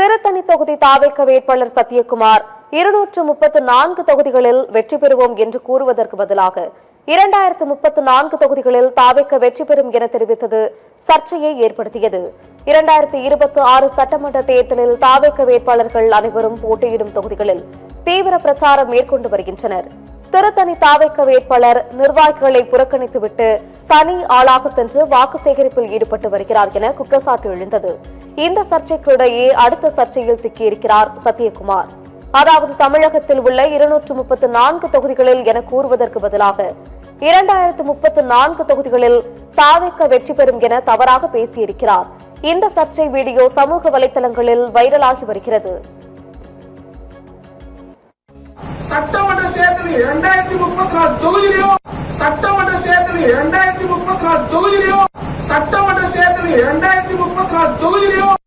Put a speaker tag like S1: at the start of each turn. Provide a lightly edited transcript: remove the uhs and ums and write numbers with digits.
S1: திருத்தணி தொகுதி தாவேக வேட்பாளர் சத்யகுமார் 234 தொகுதிகளில் வெற்றி பெறுவோம் என்று கூறுவதற்கு பதிலாக 2034 தொகுதிகளில் தாவேக வெற்றி பெறும் என தெரிவித்தது சர்ச்சையை ஏற்படுத்தியது. 2026 சட்டமன்ற தேர்தலில் தாவேக வேட்பாளர்கள் அனைவரும் போட்டியிடும் தொகுதிகளில் தீவிர பிரச்சாரம் மேற்கொண்டு வருகின்றனர். திருத்தணி தாவேக வேட்பாளர் நிர்வாகிகளை புறக்கணித்துவிட்டு தனி ஆளாக சென்று வாக்கு சேகரிப்பில் ஈடுபட்டு வருகிறார் என குற்றச்சாட்டு எழுந்தது. இந்த சர்ச்சைக்கு இடையே அடுத்த சர்ச்சையில் சிக்கியிருக்கிறார் சத்யகுமார். அதாவது தமிழகத்தில் உள்ள 234 தொகுதிகளில் என கூறுவதற்கு பதிலாக 2034 தொகுதிகளில் தாவேக வெற்றி பெறும் என தவறாக பேசியிருக்கிறார். இந்த சர்ச்சை வீடியோ சமூக வலைதளங்களில் வைரலாகி வருகிறது.
S2: சட்டமன்ற தேர்தலில் 2034 தொகுதியிலும் சட்டமன்ற தேர்தலில் 2034 தொகுதியிலும் சட்டமன்ற தேர்தலில் 2034 தொகுதியிலும்